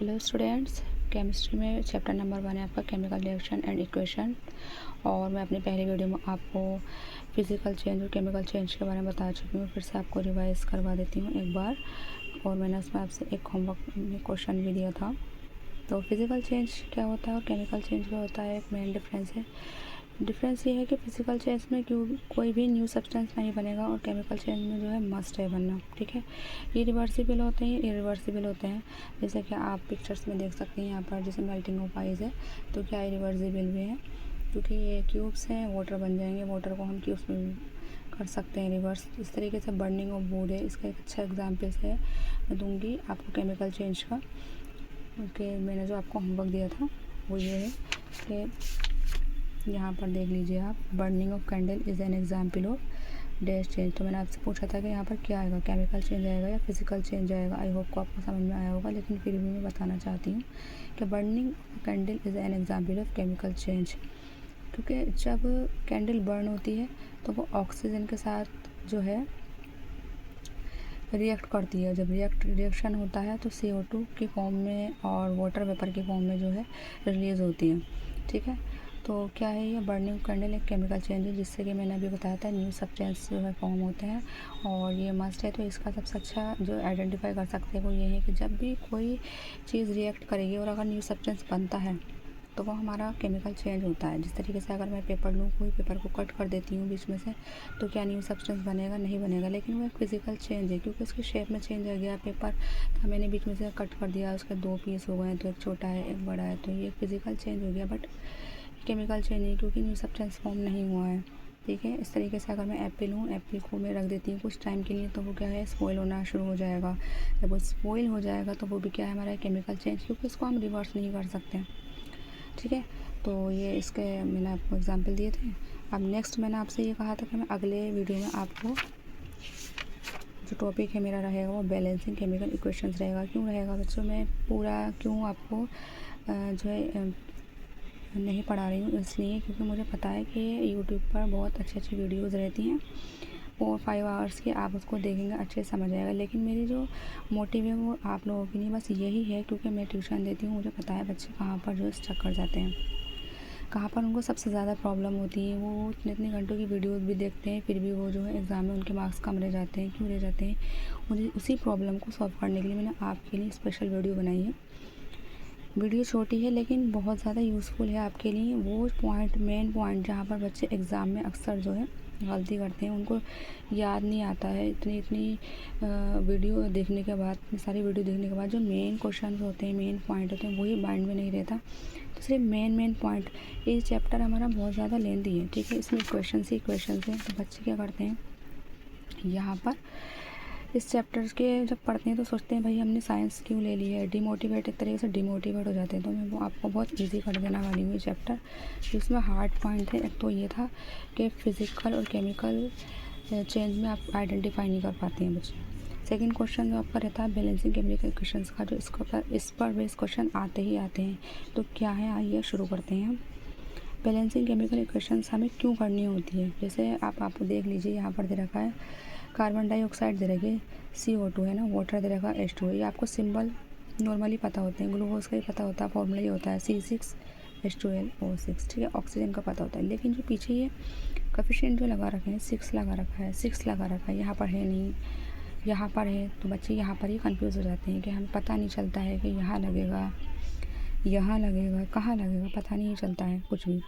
Hello students, chemistry में chapter number 1 है आपका केमिकल रिएक्शन एंड इक्वेशन। और मैं अपनी पहली वीडियो में आपको फिज़िकल चेंज और केमिकल चेंज के बारे में बता चुकी हूँ। फिर से आपको रिवाइज करवा देती हूँ एक बार। और मैंने उसमें आपसे एक होमवर्क में क्वेश्चन भी दिया था। तो फिज़िकल चेंज क्या होता है और केमिकल चेंज क्या होता है, एक मेन डिफरेंस है। डिफरेंस ये है कि फिज़िकल चेंज में कोई भी न्यू सब्सटेंस नहीं बनेगा और केमिकल चेंज में जो है मस्ट है बनना। ठीक है, ये रिवर्सिबल होते हैं, इरिवर्सिबल होते हैं। जैसे कि आप पिक्चर्स में देख सकते हैं यहाँ पर, जैसे मेल्टिंग ऑफ आइस है तो क्या रिवर्सिबल भी है, क्योंकि ये क्यूब्स हैं, वाटर बन जाएंगे, वाटर को हम क्यूब्स में कर सकते हैं रिवर्स। इस तरीके से बर्निंग ऑफ वुड है, इसका एक अच्छा एग्जाम्पल है मैं दूँगी आपको केमिकल चेंज का। ओके, मैंने जो आपको होमवर्क दिया था वो ये है कि यहाँ पर देख लीजिए आप, burning of candle is an example of dash change. तो मैंने आपसे पूछा था कि यहाँ पर क्या आएगा, केमिकल चेंज आएगा या फिजिकल चेंज आएगा। आई होप को आपको समझ में आया होगा, लेकिन फिर भी मैं बताना चाहती हूँ कि burning of candle is an example of chemical change. क्योंकि जब कैंडल बर्न होती है तो वो ऑक्सीजन के साथ जो है रिएक्ट करती है। जब रिएक्शन होता है तो CO2 की फॉर्म में और वाटर वेपर की फॉर्म में जो है रिलीज़ होती है। ठीक है, तो क्या है ये बर्निंग कैंडल एक केमिकल चेंज है, जिससे कि मैंने अभी बताया था न्यू सब्सटेंस जो है फॉर्म होते हैं और ये मस्ट है। तो इसका सबसे अच्छा जो आइडेंटिफाई कर सकते हैं वो ये है कि जब भी कोई चीज़ रिएक्ट करेगी और अगर न्यू सब्सटेंस बनता है तो वो हमारा केमिकल चेंज होता है। जिस तरीके से अगर मैं पेपर लूँ, कोई पेपर को कट कर देती हूँ बीच में से, तो क्या न्यू सब्सटेंस बनेगा? नहीं बनेगा, लेकिन वो एक फिजिकल चेंज है, क्योंकि उसकी शेप में चेंज आ गया। पेपर था, मैंने बीच में से कट कर दिया, उसके 2 पीस हो गए, तो एक छोटा है एक बड़ा है, तो ये फिजिकल चेंज हो गया, बट केमिकल चेंज नहीं, क्योंकि न्यू सब्सटेंस फॉर्म नहीं हुआ है। ठीक है, इस तरीके से अगर मैं एप्पल हूँ, एप्पल को मैं रख देती हूँ कुछ टाइम के लिए, तो वो क्या है, स्पॉइल होना शुरू हो जाएगा। जब वो स्पॉइल हो जाएगा तो वो भी क्या है, हमारा केमिकल चेंज, क्योंकि उसको हम रिवर्स नहीं कर सकते। ठीक है, तो ये इसके मैंने आपको एग्जांपल दिए थे। अब नेक्स्ट मैंने आपसे ये कहा था कि मैं अगले वीडियो में आपको जो टॉपिक है मेरा रहेगा वो बैलेंसिंग केमिकल इक्वेशंस रहेगा। क्यों रहेगा बच्चों, मैं पूरा क्यों आपको जो है नहीं पढ़ा रही हूँ, इसलिए क्योंकि मुझे पता है कि यूट्यूब पर बहुत अच्छी अच्छी वीडियोज़ रहती हैं 4-5 आवर्स की, आप उसको देखेंगे अच्छे से समझ आएगा। लेकिन मेरी जो मोटिव है वो आप लोगों की नहीं, बस यही है, क्योंकि मैं ट्यूशन देती हूँ, मुझे पता है बच्चे कहाँ पर जो स्टक कर जाते हैं, कहाँ पर उनको सबसे ज़्यादा प्रॉब्लम होती है। वो इतने इतने घंटों की वीडियोज़ भी देखते हैं, फिर भी वो जो है एग्ज़ाम में उनके मार्क्स कम रह जाते हैं। क्यों रह जाते हैं? मुझे उसी प्रॉब्लम को सॉल्व करने के लिए मैंने आपके लिए स्पेशल वीडियो बनाई है। वीडियो छोटी है लेकिन बहुत ज़्यादा यूज़फुल है आपके लिए। वो पॉइंट, मेन पॉइंट जहाँ पर बच्चे एग्ज़ाम में अक्सर जो है गलती करते हैं, उनको याद नहीं आता है। इतनी वीडियो देखने के बाद, इतनी सारी वीडियो देखने के बाद जो मेन क्वेश्चन होते हैं, मेन पॉइंट होते हैं, वही माइंड में नहीं रहता। तो सिर्फ मेन पॉइंट, ये चैप्टर हमारा बहुत ज़्यादा लेंथी है। ठीक है, इसमें क्वेश्चन ही क्वेश्चन हैं। तो बच्चे क्या करते हैं, यहाँ पर इस चैप्टर के जब पढ़ते हैं तो सोचते हैं भाई हमने साइंस क्यों ले ली है, डिमोटिवेट, एक तरीके से डिमोटिवेट हो जाते हैं। तो मैं वो आपको बहुत इजी कर देने वाली हूँ ये चैप्टर, जिसमें हार्ड पॉइंट है। एक तो ये था कि फिज़िकल और केमिकल चेंज में आप आइडेंटिफाई नहीं कर पाते हैं बच्चे। सेकंड क्वेश्चन जो आपका रहता है बैलेंसिंग केमिकल इक्वेशंस का, जो इस पर बेस क्वेश्चन आते ही आते हैं। तो क्या है, आइए शुरू करते हैं हम। बैलेंसिंग केमिकल इक्वेशंस हमें क्यों करनी होती है? जैसे आपको देख लीजिए, यहाँ पर दे रखा है कार्बन डाइऑक्साइड दे रखी है, CO2 है ना, वाटर दे रखा है, H2 है। ये आपको सिंबल नॉर्मली पता होते हैं, ग्लूकोज का ही पता होता है, फॉर्मूला ही होता है C6H12O6। ठीक है, ऑक्सीजन का पता होता है। लेकिन जो पीछे ये कोफिशिएंट जो लगा रखे हैं, 6 लगा रखा है, 6 लगा रखा है, यहाँ पर है नहीं, यहाँ पर है, तो बच्चे यहाँ पर ही कंफ्यूज हो जाते हैं कि हमें पता नहीं चलता है कि यहाँ लगेगा, यहाँ लगेगा, कहाँ लगेगा, पता नहीं चलता है कुछ भी।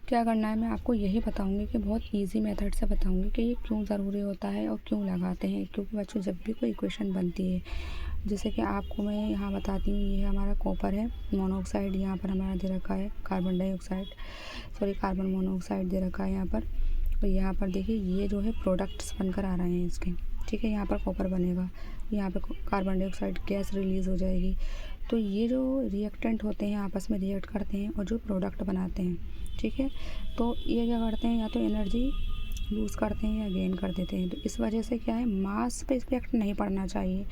क्या करना है, मैं आपको यही बताऊंगी कि बहुत इजी मेथड से बताऊंगी कि ये क्यों ज़रूरी होता है और क्यों लगाते हैं। क्योंकि बच्चों जब भी कोई इक्वेशन बनती है, जैसे कि आपको मैं यहाँ बताती हूँ, ये हमारा कॉपर है, मोनोऑक्साइड यहाँ पर हमारा दे रखा है, कार्बन मोनोऑक्साइड दे रखा है यहाँ पर। और यहाँ पर देखिए ये जो है प्रोडक्ट्स बनकर आ रहे हैं इसके। ठीक है, यहाँ पर कॉपर बनेगा, यहाँ पर कार्बन डाइऑक्साइड गैस रिलीज़ हो जाएगी। तो ये जो रिएक्टेंट होते हैं आपस में रिएक्ट करते हैं और जो प्रोडक्ट बनाते हैं। ठीक है, तो ये क्या करते हैं, या तो एनर्जी लूज़ करते हैं या गेन कर देते हैं। तो इस वजह से क्या है, मास पे इफेक्ट नहीं पड़ना चाहिए।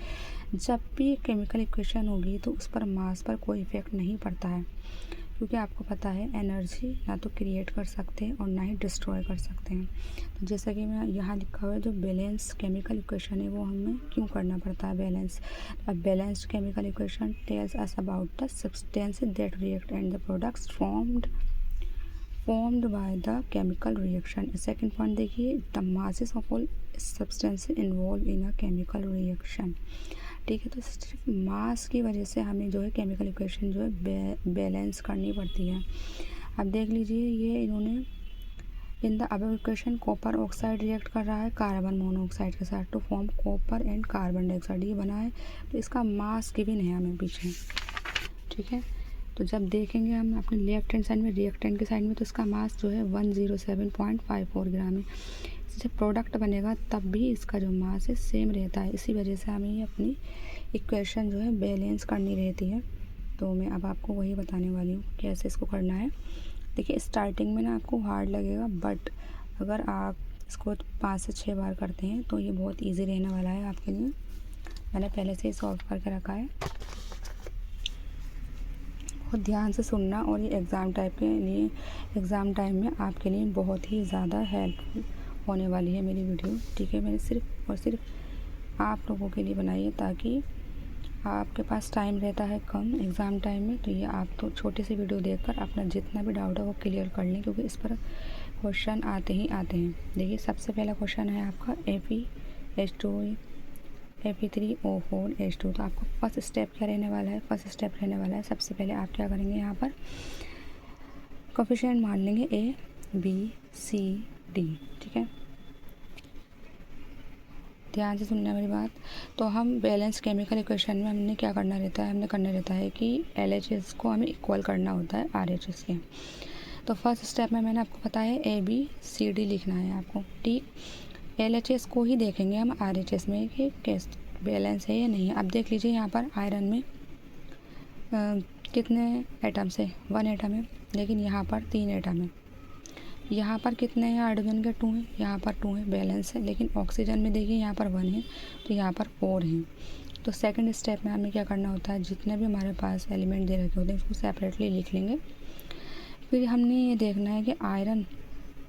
जब भी केमिकल इक्वेशन होगी तो उस पर मास पर कोई इफेक्ट नहीं पड़ता है, क्योंकि आपको पता है एनर्जी ना तो क्रिएट कर सकते हैं और ना ही डिस्ट्रॉय कर सकते हैं। तो जैसा कि मैं यहाँ लिखा हुआ है, जो बैलेंस केमिकल इक्वेशन है वो हमें क्यों करना पड़ता है बैलेंस। अब balanced chemical equation tells us about the substances that react and the products formed by the chemical reaction। Second point देखिए, the masses of all substances involved in a chemical reaction। ठीक है, तो सिर्फ मास की वजह से हमें जो है केमिकल इक्वेशन जो है बैलेंस करनी पड़ती है। अब देख लीजिए, ये इन्होंने in the above equation copper oxide react कर रहा है कार्बन मोनोऑक्साइड के साथ to form copper and carbon dioxide, ये बना है। तो इसका मास गिवन है हमें पीछे। ठीक है, तो जब देखेंगे हम अपने लेफ्ट हैंड साइड में रिएक्टेंट के साइड में, तो इसका मास जो है 107.54 ग्राम है। जब प्रोडक्ट बनेगा तब भी इसका जो मास है सेम रहता है। इसी वजह से हमें ये अपनी इक्वेशन जो है बैलेंस करनी रहती है। तो मैं अब आपको वही बताने वाली हूँ कैसे इसको करना है। देखिए, स्टार्टिंग में ना आपको हार्ड लगेगा, बट अगर आप इसको 5 से 6 बार करते हैं तो ये बहुत ईजी रहने वाला है आपके लिए। मैंने पहले से ही सॉल्व करके रखा है, बहुत ध्यान से सुनना, और ये एग्ज़ाम एग्ज़ाम टाइम में आपके लिए बहुत ही ज़्यादा हेल्पफुल होने वाली है मेरी वीडियो। ठीक है, मैंने सिर्फ और सिर्फ आप लोगों के लिए बनाई है, ताकि आपके पास टाइम रहता है कम एग्ज़ाम टाइम में, तो ये आप तो छोटी सी वीडियो देखकर अपना जितना भी डाउट है वो क्लियर कर लें, क्योंकि इस पर क्वेश्चन आते ही आते हैं। देखिए, सबसे पहला क्वेश्चन है आपका Fe2 Fe3O4H2। तो आपको फर्स्ट स्टेप क्या रहने वाला है, फर्स्ट स्टेप रहने वाला है, सबसे पहले आप क्या करेंगे, यहाँ पर कोफिशिएंट मान लेंगे ABCD। ठीक है, ध्यान से सुनना मेरी बात। तो हम बैलेंस केमिकल इक्वेशन में हमने क्या करना रहता है, हमने करना रहता है कि LHS को हमें इक्वल करना होता है RHS के। तो फर्स्ट स्टेप में मैंने आपको बताया ABCD लिखना है आपको। ठीक, LHS को ही देखेंगे हम RHS में कि कैसे बैलेंस है या नहीं है। अब देख लीजिए, यहाँ पर आयरन में कितने एटम्स है, 1 एटम है, लेकिन यहाँ पर 3 एटम है। यहाँ पर कितने हैं, हाइड्रोजन के 2 हैं, यहाँ पर 2 है, बैलेंस है। लेकिन ऑक्सीजन में देखिए यहाँ पर 1 है, तो यहाँ पर 4 हैं। तो सेकंड स्टेप में हमें क्या करना होता है, जितने भी हमारे पास एलिमेंट दे रखे होते हैं उसको सेपरेटली लिख लेंगे। फिर हमने ये देखना है कि आयरन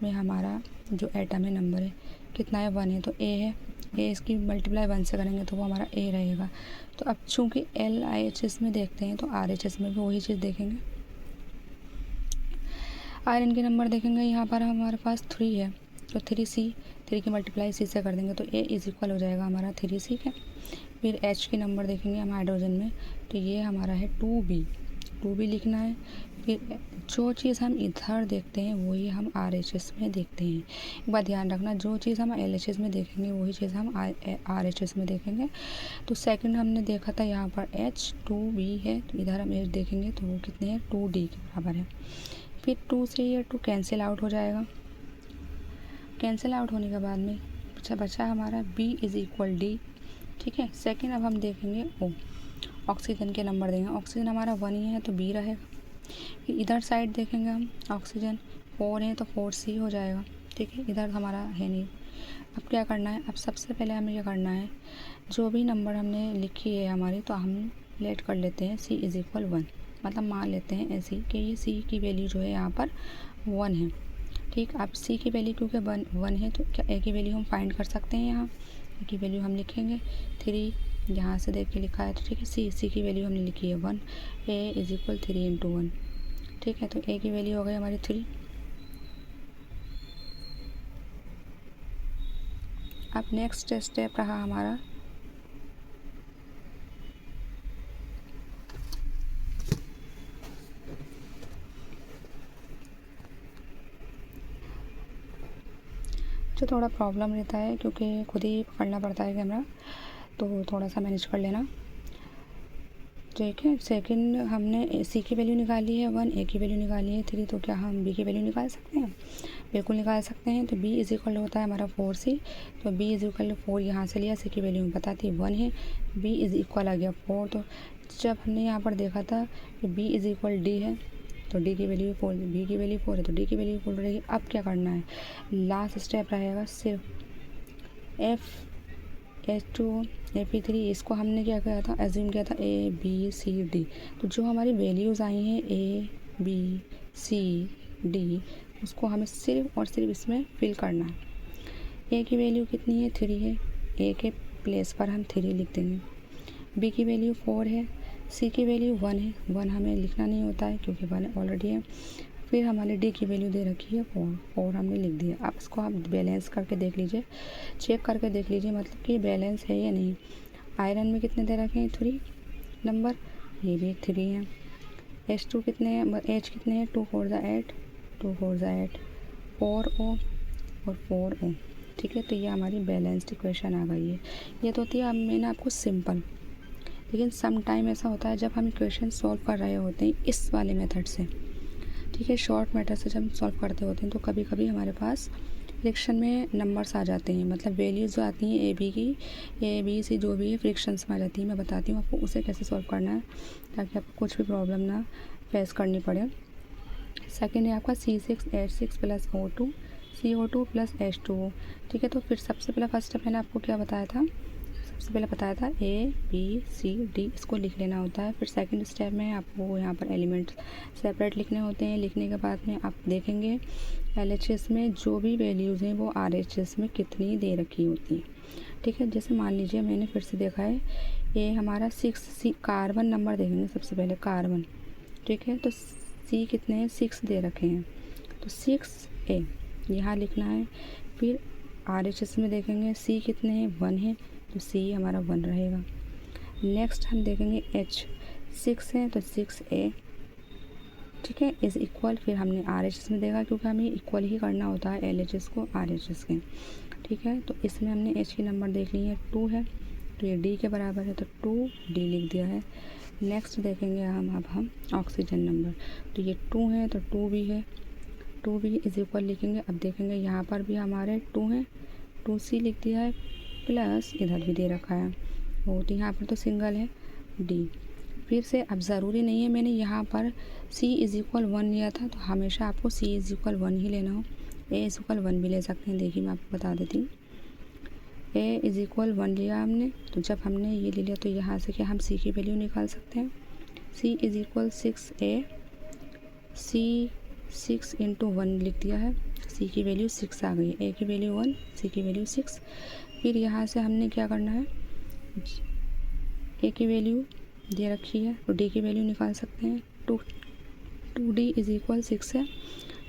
में हमारा जो एटम है नंबर है कितना है, 1 है, तो A है। A इसकी मल्टीप्लाई 1 से करेंगे तो वो हमारा A रहेगा। तो अब चूँकि LHS में देखते हैं तो RHS में भी वही चीज़ देखेंगे। आयरन के नंबर देखेंगे, यहाँ पर हमारे पास 3 है, तो 3 की मल्टीप्लाई C से कर देंगे तो A इज इक्वल हो जाएगा हमारा 3C का। फिर H के नंबर देखेंगे हम हाइड्रोजन में, तो ये हमारा है 2B लिखना है। फिर जो चीज़ हम इधर देखते हैं वही हम RHS में देखते हैं। एक बात ध्यान रखना, जो चीज़ हम LHS में देखेंगे वही चीज़ हम RHS में देखेंगे। तो सेकंड हमने देखा था यहाँ पर H2B है, तो इधर हम H देखेंगे तो वो कितने हैं, 2D के बराबर है। फिर 2 से ये 2 कैंसिल आउट हो जाएगा। कैंसिल आउट होने के बाद में बचा हमारा B इज़ इक्वल D। ठीक है, सेकंड अब हम देखेंगे O, ऑक्सीजन के नंबर देंगे। ऑक्सीजन हमारा 1 ही है तो B रहेगा। फिर इधर साइड देखेंगे हम, ऑक्सीजन 4 है तो 4C हो जाएगा। ठीक है, इधर हमारा है नहीं। अब क्या करना है, अब सबसे पहले हमें क्या करना है, जो भी नंबर हमने लिखी है हमारी, तो हम लेट कर लेते हैं C इज़ इक्वल 1, मतलब मान लेते हैं ऐसे कि ये C की वैल्यू जो है यहाँ पर 1 है। ठीक, अब C की वैल्यू क्योंकि 1 है तो क्या A की वैल्यू हम फाइंड कर सकते हैं। यहाँ A की वैल्यू हम लिखेंगे 3, यहाँ से देख के लिखा है, तो ठीक है, C की वैल्यू हमने लिखी है 1, A इज़ इक्वल 3 इंटू 1। ठीक है, तो A की वैल्यू हो गई हमारी 3। अब नेक्स्ट स्टेप रहा हमारा जो थोड़ा प्रॉब्लम रहता है क्योंकि खुद ही पकड़ना पड़ता है कैमरा, तो थोड़ा सा मैनेज कर लेना। ठीक है, सेकंड हमने C की वैल्यू निकाली है 1, A की वैल्यू निकाली है 3, तो क्या हम B की वैल्यू निकाल सकते हैं, बिल्कुल निकाल सकते हैं। तो B इज़ इक्वल होता है हमारा 4C, तो B इज़ इक्वल 4 यहाँ से लिया, C की वैल्यू में बताती 1 है, B इज़ इक्वल आ गया 4। तो जब हमने यहाँ पर देखा था कि B इज़ इक्वल D है, तो D की वैल्यू 4, B की वैल्यू 4 है तो D की वैल्यू 4 रहेगी। अब क्या करना है, लास्ट स्टेप रहेगा सिर्फ H2 Fe3, इसको हमने क्या किया था, एज्यूम किया था ABCD। तो जो हमारी वैल्यूज़ आई हैं बी सी डी, उसको हमें सिर्फ और सिर्फ इसमें फिल करना है। ए की वैल्यू कितनी है, 3 है, ए के प्लेस पर हम 3 लिख देंगे। बी की वैल्यू 4 है, सी की वैल्यू 1 है, 1 हमें लिखना नहीं होता है क्योंकि 1 ऑलरेडी है। फिर हमारी डी की वैल्यू दे रखी है 4, 4 हमने लिख दिया। अब इसको आप बैलेंस करके देख लीजिए, चेक करके देख लीजिए मतलब कि बैलेंस है या नहीं। आयरन में कितने दे रखे हैं, 3 नंबर, ये भी 3 है। H2 कितने हैं, H कितने हैं, 2 4 8, 2 4 8, 4O और 4O। ठीक है, तो ये हमारी बैलेंस्ड इक्वेशन आ गई है। ये तो होती है अब मैंने आपको सिंपल, लेकिन सम टाइम ऐसा होता है जब हम इक्वेशन सॉल्व कर रहे होते हैं इस वाले मेथड से, ठीक है, शॉर्ट मेथड से जब हम सॉल्व करते होते हैं तो कभी कभी हमारे पास फ्रिक्शन में नंबर्स आ जाते हैं, मतलब वैल्यूज़ जो आती हैं ए बी की, ए बी सी जो भी है फ्रिक्शंस में आ जाती है। मैं बताती हूँ आपको उसे कैसे सॉल्व करना है ताकि आपको कुछ भी प्रॉब्लम ना फेस करनी पड़े। सेकेंड है आपका C6H6 plus O2 CO2 plus H2O। ठीक है, तो फिर सबसे पहला फर्स्ट स्टेप मैंने आपको क्या बताया था, सबसे पहले बताया था ABCD इसको लिख लेना होता है। फिर सेकंड स्टेप में आपको यहाँ पर एलिमेंट सेपरेट लिखने होते हैं। लिखने के बाद में आप देखेंगे LHS में जो भी वैल्यूज़ हैं वो RHS में कितनी दे रखी होती हैं। ठीक है, जैसे मान लीजिए मैंने फिर से देखा है ये हमारा 6 कार्बन नंबर देखेंगे सबसे पहले कार्बन। ठीक है, तो C कितने हैं, 6 दे रखे हैं, तो 6A यहाँ लिखना है। फिर RHS में देखेंगे C कितने हैं, 1 है, तो C हमारा 1 रहेगा। नेक्स्ट हम देखेंगे H 6 है तो 6A। ठीक है, इज़ इक्वल, फिर हमने RHS में देखा क्योंकि हमें इक्वल ही करना होता है LHS को RHS के। ठीक है, तो इसमें हमने H की नंबर देख ली है, 2 है, तो ये D के बराबर है तो 2D लिख दिया है। नेक्स्ट देखेंगे हम ऑक्सीजन नंबर, तो ये 2 है तो 2 भी है, 2 भी इज इक्वल लिखेंगे। अब देखेंगे यहाँ पर भी हमारे 2 हैं, 2C लिख दिया है, प्लस इधर भी दे रखा है वो, तो यहाँ पर तो सिंगल है D। फिर से अब ज़रूरी नहीं है मैंने यहाँ पर C इज़ इक्वल 1 लिया था तो हमेशा आपको C इज़ इक्वल 1 ही लेना हो, A इज़ इक्वल 1 भी ले सकते हैं। देखिए मैं आपको बता देती हूँ, A इज़ इक्वल 1 लिया हमने, तो जब हमने ये ले लिया तो यहाँ से क्या हम C की वैल्यू निकाल सकते हैं। C is equal 6A, C 6 into 1 लिख दिया है, C की वैल्यू 6 आ गई, A की वैल्यू 1, C की वैल्यू 6। फिर यहाँ से हमने क्या करना है, A की वैल्यू दे रखी है तो D की वैल्यू निकाल सकते हैं। 2D इज़ इक्वल 6 है,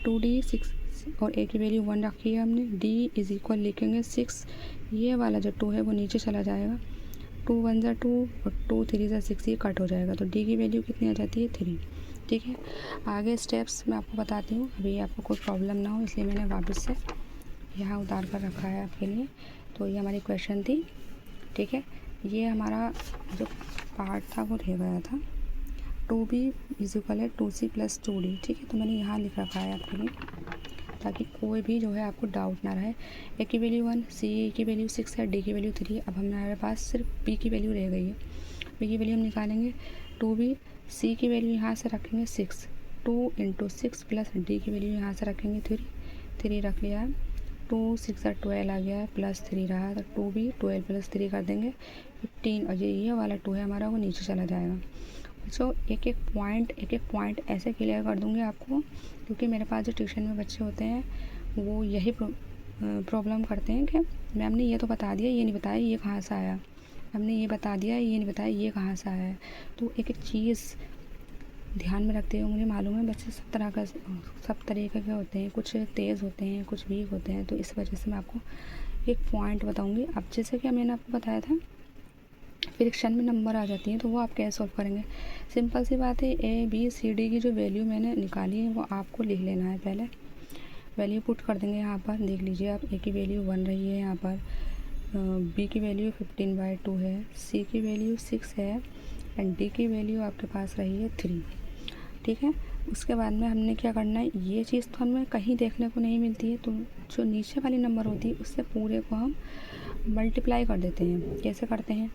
2D 6 और A की वैल्यू 1 रखी है हमने। D इज़ इक्वल लिखेंगे 6, ये वाला जो 2 है वो नीचे चला जाएगा, 2 1 ज़ा 2 और 2 3 ज़ा 6, ये कट हो जाएगा, तो D की वैल्यू कितनी आ जाती है, 3। ठीक है, आगे स्टेप्स मैं आपको बताती हूँ, अभी आपको कोई प्रॉब्लम ना हो इसलिए मैंने वापस से यहाँ उतार कर रखा है आपके लिए। तो ये हमारी क्वेश्चन थी। ठीक है, ये हमारा जो पार्ट था वो रह गया था, 2B इज इक्वल है 2C प्लस 2D। ठीक है, तो मैंने यहाँ लिख रखा है आपके लिए ताकि कोई भी जो है आपको डाउट ना रहे। A की वैल्यू 1, C की वैल्यू 6 है, D की वैल्यू 3। अब हमारे पास सिर्फ B की वैल्यू रह गई है, B की वैल्यू हम निकालेंगे 2B, C की वैल्यू यहाँ से रखेंगे 6, 2 इंटू 6 प्लस D की वैल्यू यहाँ से रखेंगे 3 रख लिया है, 2 6 12 आ गया है, प्लस 3 रहा, तो 2B 12 प्लस 3 कर देंगे 15, और ये वाला 2 है हमारा वो नीचे चला जाएगा। सो एक एक पॉइंट ऐसे क्लियर कर दूँगी आपको, क्योंकि मेरे पास जो ट्यूशन में बच्चे होते हैं वो यही प्रॉब्लम करते हैं कि मैम ने ये तो बता दिया, ये नहीं बताया ये कहाँ से आया, हमने ये बता दिया ये नहीं बताया ये कहाँ से आया है। तो एक एक चीज़ ध्यान में रखते हुए, मुझे मालूम है बच्चे सब तरीके के होते हैं, कुछ तेज़ होते हैं कुछ वीक होते हैं, तो इस वजह से मैं आपको एक पॉइंट बताऊंगी। अब जैसे कि मैंने आपको बताया था फ्रिक्शन में नंबर आ जाती हैं तो वो आप कैसे सॉल्व करेंगे, सिंपल सी बात है, ABCD की जो वैल्यू मैंने निकाली है वो आपको लिख लेना है। पहले वैल्यू पुट कर देंगे यहाँ पर, देख लीजिए आप, A की वैल्यू 1 रही है यहाँ पर, B की वैल्यू 15/2 है, C की वैल्यू 6 है एंड D की वैल्यू आपके पास रही है 3। ठीक है, उसके बाद में हमने क्या करना है, ये चीज़ तो हमें कहीं देखने को नहीं मिलती है, तो जो नीचे वाली नंबर होती है उससे पूरे को हम मल्टीप्लाई कर देते हैं। कैसे करते हैं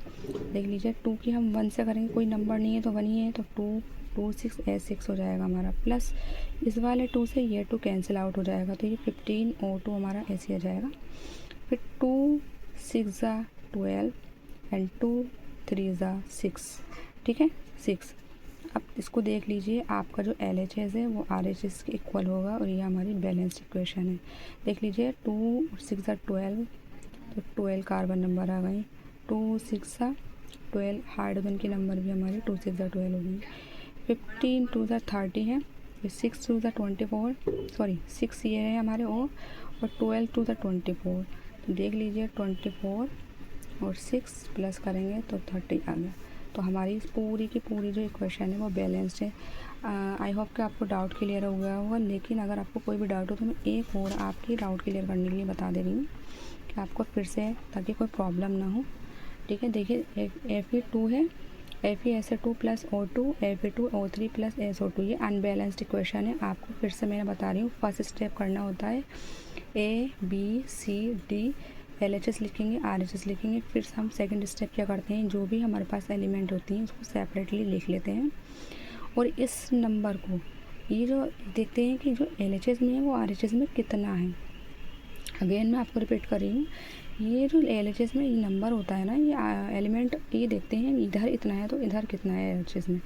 देख लीजिए, 2 की हम 1 से करेंगे, कोई नंबर नहीं है तो 1 ही है, तो 2 6 6 हो जाएगा हमारा, प्लस इस वाले 2 से ये 2 कैंसिल आउट हो जाएगा, तो ये 15 और 2 हमारा ऐसे आ जाएगा। फिर 2 6 ज़ा 12 एंड 2 3 ज़ा 6। ठीक है, 6। अब इसको देख लीजिए, आपका जो LHS है वो RHS के इक्वल होगा और ये हमारी बैलेंस्ड इक्वेशन है। देख लीजिए 2 और 6 ज़ा 12, तो 12 कार्बन नंबर आ गई। 2 6 ज़ा 12 हाइड्रोजन के नंबर भी हमारे 2 6 ज़ा 12 हो गई। 15 2 ज़ा 30 है, फिर 6 2 ज़ा 24, सॉरी 6 ये है हमारे और 12 2 ज़ा 24। तो देख लीजिए 24 और 6 प्लस करेंगे तो 30 आ गया। तो हमारी पूरी की पूरी जो इक्वेशन है वो बैलेंस्ड है। आई होप कि आपको डाउट क्लियर हो गया होगा, लेकिन अगर आपको कोई भी डाउट हो तो मैं एक और आपकी डाउट क्लियर करने के लिए बता दे रही हूँ कि आपको फिर से, ताकि कोई प्रॉब्लम ना हो। ठीक है, देखिए Fe2 है, FeSO2 plus O2, Fe2O3 plus SO2, ये अनबैलेंस्ड इक्वेशन है। आपको फिर से मैं बता रही हूँ, फर्स्ट स्टेप करना होता है ABCD, LHS लिखेंगे, RHS लिखेंगे। फिर हम सेकंड स्टेप क्या करते हैं, जो भी हमारे पास एलिमेंट होती हैं उसको सेपरेटली लिख लेते हैं और इस नंबर को ये जो देखते हैं कि जो LHS में है वो RHS में कितना है। अगेन मैं आपको रिपीट कर रही हूँ, ये जो LHS में ये नंबर होता है ना, ये एलिमेंट ये देखते हैं इधर इतना है तो इधर कितना है LHS में।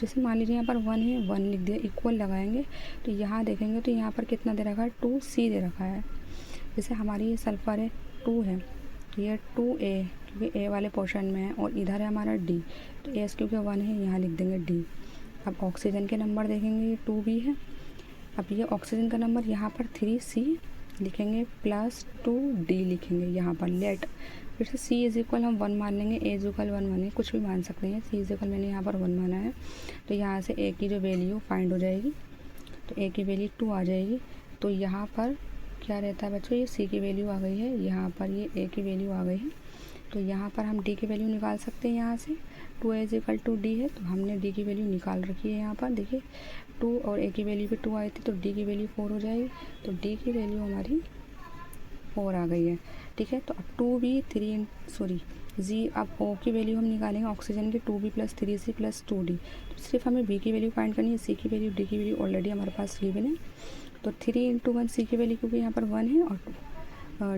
जैसे मान लीजिए यहाँ पर 1 है, 1 लिख दिया, इक्वल लगाएंगे तो यहाँ देखेंगे तो यहाँ पर कितना दे रखा है, 2C दे रखा है। जैसे हमारी ये सल्फ़र है 2 है, ये 2A क्योंकि A वाले पोर्शन में है और इधर है हमारा D, तो S क्योंकि 1 है यहाँ लिख देंगे D। अब ऑक्सीजन के नंबर देखेंगे, ये 2B है। अब ये ऑक्सीजन का नंबर यहाँ पर 3C लिखेंगे प्लस 2D लिखेंगे यहाँ पर लेट। फिर से C इज इक्वल हम 1 मान लेंगे, A इज इक्वल 1 मानेंगे, कुछ भी मान सकते हैं। C इज इक्वल मैंने यहाँ पर 1 माना है, तो यहाँ से A की जो वैल्यू फाइंड हो जाएगी, तो A की वैल्यू 2 आ जाएगी। तो यहाँ पर क्या रहता है बच्चों, ये C की वैल्यू आ गई है, यहाँ पर ये A की वैल्यू आ गई है। तो यहाँ पर हम D की वैल्यू निकाल सकते हैं। यहाँ से 2A is equal to D है, तो हमने D की वैल्यू निकाल रखी है। यहाँ पर देखिए 2 और A की वैल्यू भी 2 आई थी, तो D की वैल्यू 4 हो जाएगी। तो D की वैल्यू हमारी 4 आ गई है। ठीक है, तो अब 2B 3 सॉरी जी, अब O की वैल्यू हम निकालेंगे ऑक्सीजन की, 2B plus 3C plus 2D। तो सिर्फ हमें B की वैल्यू फाइंड करनी है, C की वैल्यू, D की वैल्यू ऑलरेडी हमारे पास गिवन है। तो 3 × 1 C की वैल्यू क्योंकि यहाँ पर 1 है और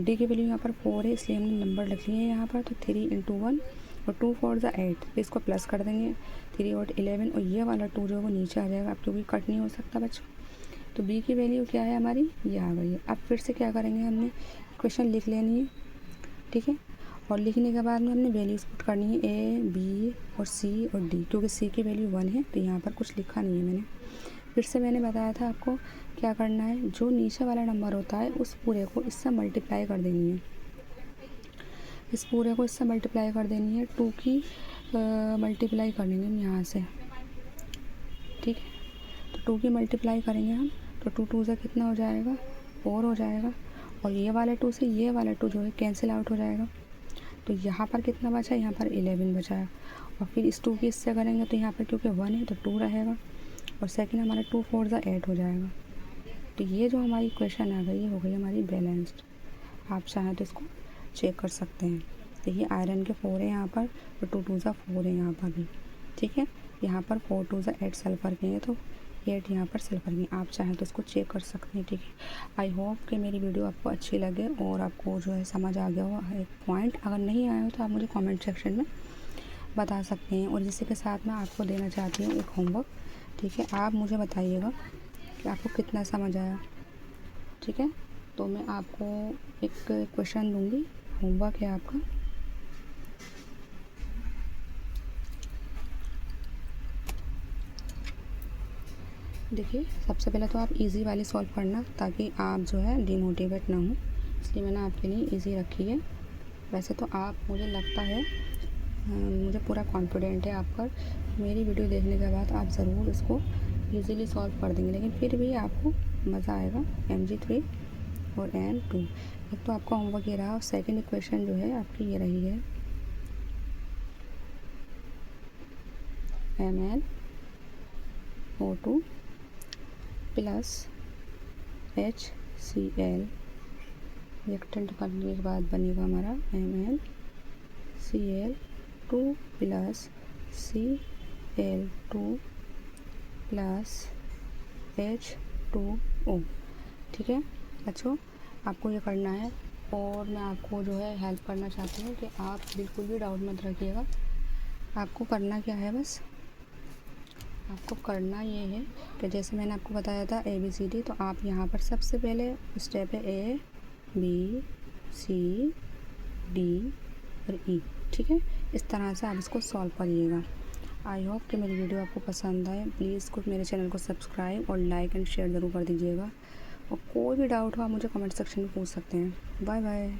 D की वैल्यू यहाँ पर 4 है, इसलिए हमने नंबर लिख लिए हैं यहाँ पर। तो 3 × 1 और 2 4 ज़ा 8, तो इसको प्लस कर देंगे, 3 और 11 और ये वाला 2 जो है वो नीचे आ जाएगा, अब क्योंकि कट नहीं हो सकता बच्चों। तो B की वैल्यू क्या है हमारी, ये आ गई है। अब फिर से क्या करेंगे, हमने इक्वेशन लिख लेनी है। ठीक है, और लिखने के बाद में हमने वैल्यूज पुट करनी है A B और C और D, क्योंकि C की वैल्यू 1 है तो यहाँ पर कुछ लिखा नहीं है मैंने। फिर से मैंने बताया था आपको क्या करना है, जो नीचे वाला नंबर होता है उस पूरे को इससे मल्टीप्लाई कर देनी है, इस पूरे को इससे मल्टीप्लाई कर देनी है, 2 की मल्टीप्लाई कर लेंगे हम यहाँ से। ठीक है, तो 2 की मल्टीप्लाई करेंगे हम, तो 2 2 से कितना हो जाएगा, 4 हो जाएगा। और ये वाले 2 से ये वाला 2 जो है कैंसिल आउट हो जाएगा, तो यहाँ पर कितना बचा, यहाँ पर 11 बचा है। और फिर इस 2 की इससे करेंगे तो यहाँ पर क्योंकि 1 है तो 2 रहेगा, और सेकंड हमारा 2 4 ज़ा 8 हो जाएगा। तो ये जो हमारी इक्वेशन आ गई हो गई हमारी बैलेंस्ड। आप चाहें तो इसको चेक कर सकते हैं। देखिए आयरन के 4 है यहाँ पर, और 2 2 ज़ा 4 है यहाँ पर भी। ठीक है, यहाँ पर 4 2 ज़ा 8 सल्फर के हैं, तो 8 यहाँ पर सल्फर के, आप चाहें तो इसको चेक कर सकते हैं। ठीक है, आई होप कि मेरी वीडियो आपको अच्छी लगे और आपको जो है समझ आ गया हो एक पॉइंट। अगर नहीं आया हो तो आप मुझे कमेंट सेक्शन में बता सकते हैं। और इसी के साथ मैं आपको देना चाहती हूँ एक होमवर्क। ठीक है, आप मुझे बताइएगा कि आपको कितना समझ आया। ठीक है, तो मैं आपको एक क्वेश्चन दूँगी, होमवर्क है आपका। देखिए सबसे पहले तो आप इजी वाली सॉल्व करना, ताकि आप जो है डिमोटिवेट ना हो, इसलिए मैंने आपके लिए इजी रखी है। वैसे तो आप, मुझे लगता है, मुझे पूरा कॉन्फिडेंट है आप पर, मेरी वीडियो देखने के बाद आप ज़रूर इसको इजीली सॉल्व कर देंगे, लेकिन फिर भी आपको मज़ा आएगा। Mg3 और N2, एक तो आपका होमवर्क ये रहा, और सेकेंड इक्वेशन जो है आपकी ये रही है MnO2 प्लस HCl, रिएक्टेंट करने के बाद बनेगा हमारा MnCl2 plus Cl2 plus H2O। ठीक है बच्चों, आपको ये करना है, और मैं आपको जो है हेल्प करना चाहती हूँ कि आप बिल्कुल भी डाउट मत रखिएगा। आपको करना क्या है, बस आपको करना ये है कि जैसे मैंने आपको बताया था ABCD, तो आप यहाँ पर सबसे पहले स्टेप है ABCD और E, ठीक है। इस तरह से आप इसको सॉल्व करिएगा। आई होप कि मेरी वीडियो आपको पसंद आए। प्लीज़ कुछ मेरे चैनल को सब्सक्राइब और लाइक एंड शेयर ज़रूर कर दीजिएगा। और कोई भी डाउट हो आप मुझे कमेंट सेक्शन में पूछ सकते हैं। Bye bye.